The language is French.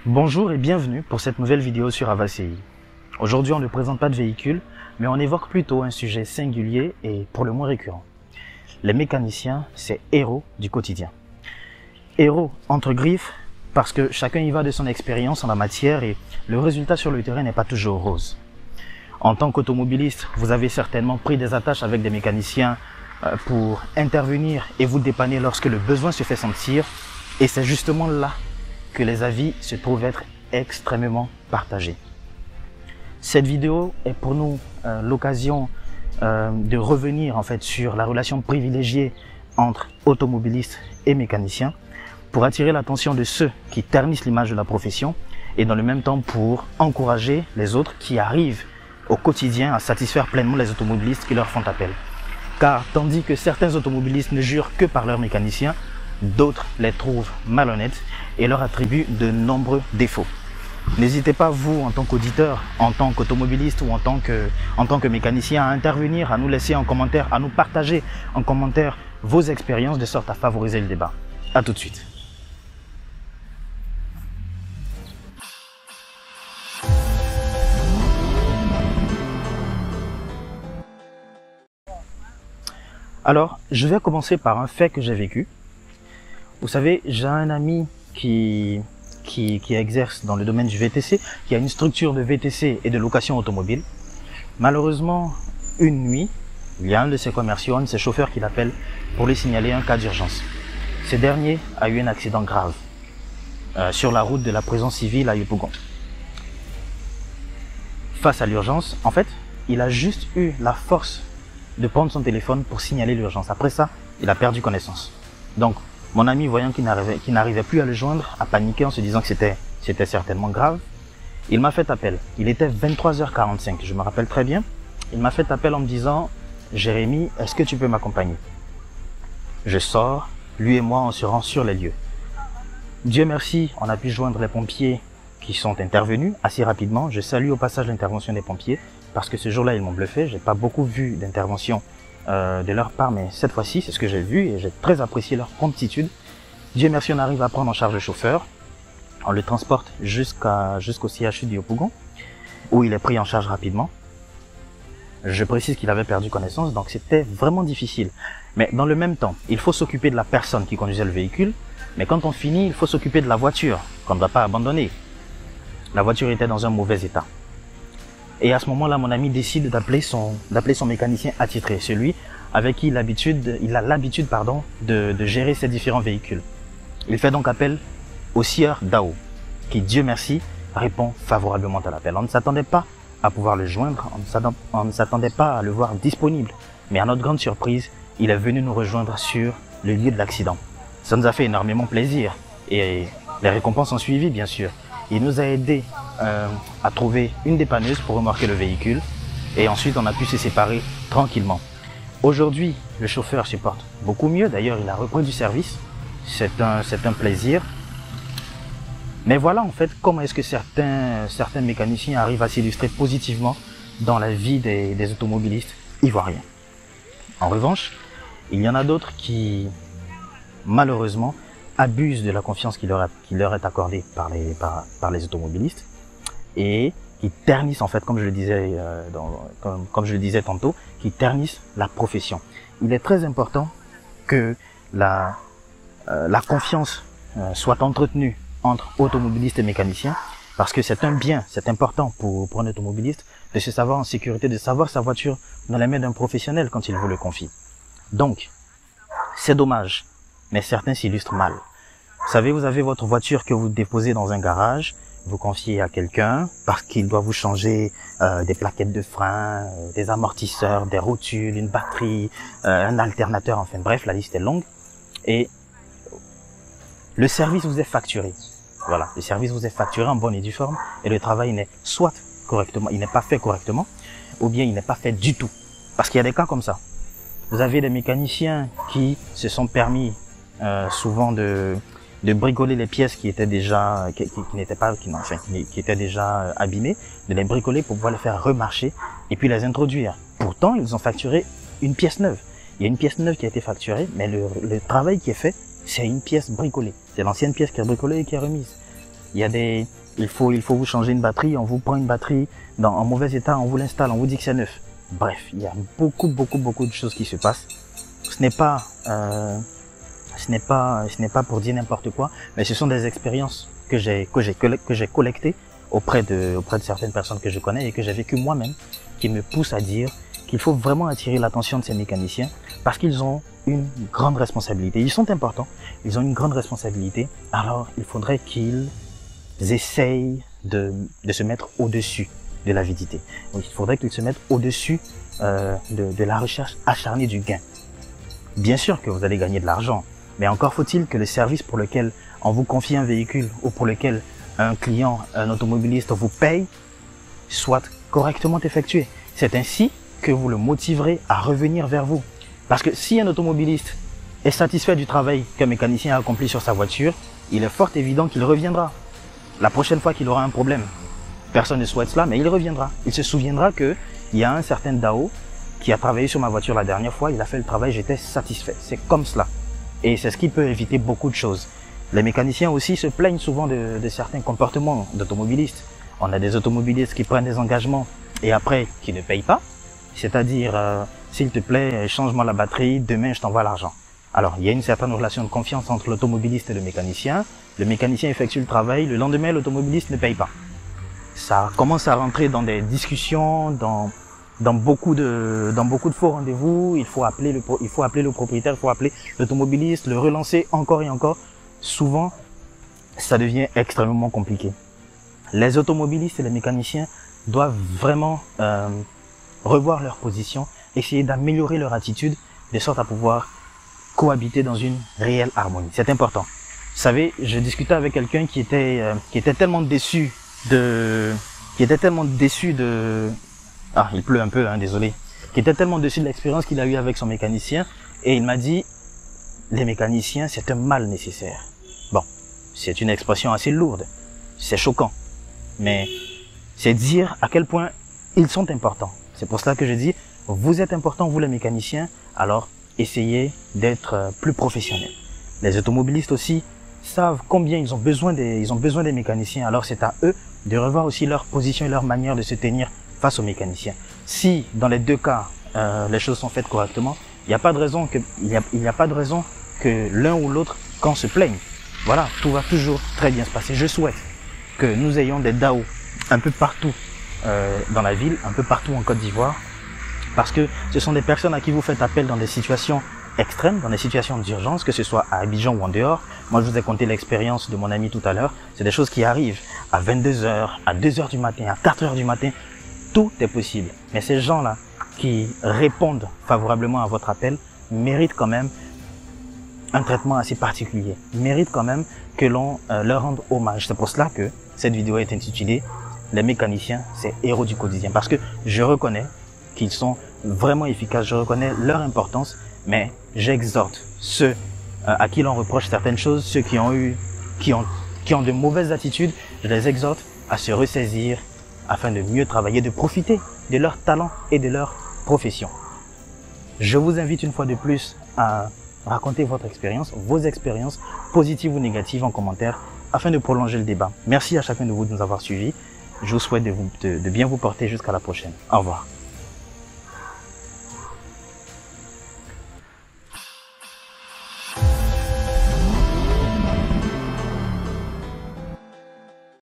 Bonjour et bienvenue pour cette nouvelle vidéo sur Avaci. Aujourd'hui, on ne présente pas de véhicule, mais on évoque plutôt un sujet singulier et pour le moins récurrent. Les mécaniciens, c'est héros du quotidien. Héros entre griffes parce que chacun y va de son expérience en la matière et le résultat sur le terrain n'est pas toujours rose. En tant qu'automobiliste, vous avez certainement pris des attaches avec des mécaniciens pour intervenir et vous dépanner lorsque le besoin se fait sentir. Et c'est justement là que les avis se trouvent être extrêmement partagés. Cette vidéo est pour nous l'occasion de revenir en fait sur la relation privilégiée entre automobilistes et mécaniciens pour attirer l'attention de ceux qui ternissent l'image de la profession et dans le même temps pour encourager les autres qui arrivent au quotidien à satisfaire pleinement les automobilistes qui leur font appel. Car tandis que certains automobilistes ne jurent que par leurs mécaniciens, d'autres les trouvent malhonnêtes et leur attribuent de nombreux défauts. N'hésitez pas, vous, en tant qu'auditeur, en tant qu'automobiliste ou en tant que mécanicien, à intervenir, à nous laisser en commentaire, à nous partager en commentaire vos expériences de sorte à favoriser le débat. À tout de suite. Alors, je vais commencer par un fait que j'ai vécu. Vous savez, j'ai un ami qui exerce dans le domaine du VTC, qui a une structure de VTC et de location automobile. Malheureusement, une nuit, il y a un de ses commerciaux, un de ses chauffeurs qui l'appelle pour lui signaler un cas d'urgence. Ce dernier a eu un accident grave sur la route de la prison civile à Yopougon. Face à l'urgence, en fait, il a juste eu la force de prendre son téléphone pour signaler l'urgence. Après ça, il a perdu connaissance. Donc, mon ami, voyant qu'il n'arrivait plus à le joindre, a paniqué en se disant que c'était certainement grave. Il m'a fait appel. Il était 23h45, je me rappelle très bien. Il m'a fait appel en me disant « Jérémy, est-ce que tu peux m'accompagner ?» Je sors, lui et moi, on se rend sur les lieux. Dieu merci, on a pu joindre les pompiers qui sont intervenus assez rapidement. Je salue au passage l'intervention des pompiers parce que ce jour-là, ils m'ont bluffé. J'ai pas beaucoup vu d'intervention de leur part, mais cette fois-ci, c'est ce que j'ai vu et j'ai très apprécié leur promptitude. Dieu merci, on arrive à prendre en charge le chauffeur. On le transporte jusqu'au CHU de Yopougon, où il est pris en charge rapidement. Je précise qu'il avait perdu connaissance, donc c'était vraiment difficile. Mais dans le même temps, il faut s'occuper de la personne qui conduisait le véhicule, mais quand on finit, il faut s'occuper de la voiture, qu'on ne doit pas abandonner. La voiture était dans un mauvais état. Et à ce moment-là, mon ami décide d'appeler son mécanicien attitré, celui avec qui il a l'habitude de gérer ces différents véhicules. Il fait donc appel au sieur Dao, qui, Dieu merci, répond favorablement à l'appel. On ne s'attendait pas à pouvoir le joindre, on ne s'attendait pas à le voir disponible. Mais à notre grande surprise, il est venu nous rejoindre sur le lieu de l'accident. Ça nous a fait énormément plaisir et les récompenses ont suivi, bien sûr. Il nous a aidé à trouver une dépanneuse pour remorquer le véhicule et ensuite on a pu se séparer tranquillement. Aujourd'hui, le chauffeur se porte beaucoup mieux. D'ailleurs, il a repris du service. C'est un plaisir. Mais voilà en fait comment est-ce que certains mécaniciens arrivent à s'illustrer positivement dans la vie des automobilistes ivoiriens. En revanche, il y en a d'autres qui, malheureusement, abusent de la confiance qui leur est accordée par les automobilistes et qui ternissent en fait, comme je le disais tantôt, qui ternissent la profession. Il est très important que la confiance soit entretenue entre automobilistes et mécaniciens parce que c'est un bien, c'est important pour un automobiliste de se savoir en sécurité, de savoir sa voiture dans les mains d'un professionnel quand il vous le confie. Donc, c'est dommage, mais certains s'illustrent mal. Vous savez, vous avez votre voiture que vous déposez dans un garage, vous confiez à quelqu'un parce qu'il doit vous changer des plaquettes de frein, des amortisseurs, des rotules, une batterie, un alternateur, enfin bref, la liste est longue. Et le service vous est facturé. Voilà, le service vous est facturé en bonne et due forme et le travail n'est soit correctement, il n'est pas fait correctement ou bien il n'est pas fait du tout. Parce qu'il y a des cas comme ça. Vous avez des mécaniciens qui se sont permis souvent de bricoler les pièces qui étaient déjà qui étaient déjà abîmées, de les bricoler pour pouvoir les faire remarcher et puis les introduire. Pourtant, ils ont facturé une pièce neuve. Il y a une pièce neuve qui a été facturée, mais le travail qui est fait, c'est une pièce bricolée. C'est l'ancienne pièce qui est bricolée et qui est remise. Il y a des, il faut vous changer une batterie, on vous prend une batterie en mauvais état, on vous l'installe, on vous dit que c'est neuf. Bref, il y a beaucoup de choses qui se passent. Ce n'est pas pour dire n'importe quoi, mais ce sont des expériences que j'ai collectées auprès de certaines personnes que je connais et que j'ai vécu moi-même, qui me poussent à dire qu'il faut vraiment attirer l'attention de ces mécaniciens parce qu'ils ont une grande responsabilité. Ils sont importants, ils ont une grande responsabilité, alors il faudrait qu'ils essayent de se mettre au-dessus de l'avidité. Il faudrait qu'ils se mettent au-dessus de la recherche acharnée du gain. Bien sûr que vous allez gagner de l'argent, mais encore faut-il que le service pour lequel on vous confie un véhicule ou pour lequel un client, un automobiliste vous paye, soit correctement effectué. C'est ainsi que vous le motiverez à revenir vers vous. Parce que si un automobiliste est satisfait du travail qu'un mécanicien a accompli sur sa voiture, il est fort évident qu'il reviendra. La prochaine fois qu'il aura un problème, personne ne souhaite cela, mais il reviendra. Il se souviendra qu'il y a un certain Dao qui a travaillé sur ma voiture la dernière fois, il a fait le travail, j'étais satisfait. C'est comme cela. Et c'est ce qui peut éviter beaucoup de choses. Les mécaniciens aussi se plaignent souvent de certains comportements d'automobilistes. On a des automobilistes qui prennent des engagements et après qui ne payent pas. C'est-à-dire, s'il te plaît, change-moi la batterie, demain je t'envoie l'argent. Alors, il y a une certaine relation de confiance entre l'automobiliste et le mécanicien. Le mécanicien effectue le travail, le lendemain l'automobiliste ne paye pas. Ça commence à rentrer dans des discussions, dans beaucoup de faux rendez-vous. Il faut appeler le propriétaire, il faut appeler l'automobiliste, le relancer encore et encore. Souvent, ça devient extrêmement compliqué. Les automobilistes et les mécaniciens doivent vraiment revoir leur position, essayer d'améliorer leur attitude, de sorte à pouvoir cohabiter dans une réelle harmonie. C'est important. Vous savez, je discutais avec quelqu'un qui était tellement déçu ah, il pleut un peu, hein, désolé. Qui était tellement déçu de l'expérience qu'il a eue avec son mécanicien, et il m'a dit, les mécaniciens, c'est un mal nécessaire. Bon, c'est une expression assez lourde, c'est choquant, mais c'est dire à quel point ils sont importants. C'est pour cela que je dis, vous êtes importants, vous les mécaniciens, alors essayez d'être plus professionnels. Les automobilistes aussi savent combien ils ont besoin des mécaniciens, alors c'est à eux de revoir aussi leur position et leur manière de se tenir face aux mécaniciens. Si dans les deux cas les choses sont faites correctement, il n'y a pas de raison que l'un ou l'autre quand se plaigne. Voilà, tout va toujours très bien se passer. Je souhaite que nous ayons des DAO un peu partout dans la ville, un peu partout en Côte d'Ivoire, parce que ce sont des personnes à qui vous faites appel dans des situations extrêmes, dans des situations d'urgence, que ce soit à Abidjan ou en dehors. Moi, je vous ai conté l'expérience de mon ami tout à l'heure. C'est des choses qui arrivent à 22 h, à 2 h du matin, à 4 h du matin. Tout est possible. Mais ces gens-là qui répondent favorablement à votre appel méritent quand même un traitement assez particulier. Méritent quand même que l'on leur rende hommage. C'est pour cela que cette vidéo est intitulée « Les mécaniciens, c'est héros du quotidien ». Parce que je reconnais qu'ils sont vraiment efficaces, je reconnais leur importance, mais j'exhorte ceux à qui l'on reproche certaines choses, ceux qui ont de mauvaises attitudes, je les exhorte à se ressaisir afin de mieux travailler, de profiter de leur talent et de leur profession. Je vous invite une fois de plus à raconter votre expérience, vos expériences, positives ou négatives en commentaire, afin de prolonger le débat. Merci à chacun de vous de nous avoir suivis. Je vous souhaite de bien vous porter jusqu'à la prochaine. Au revoir.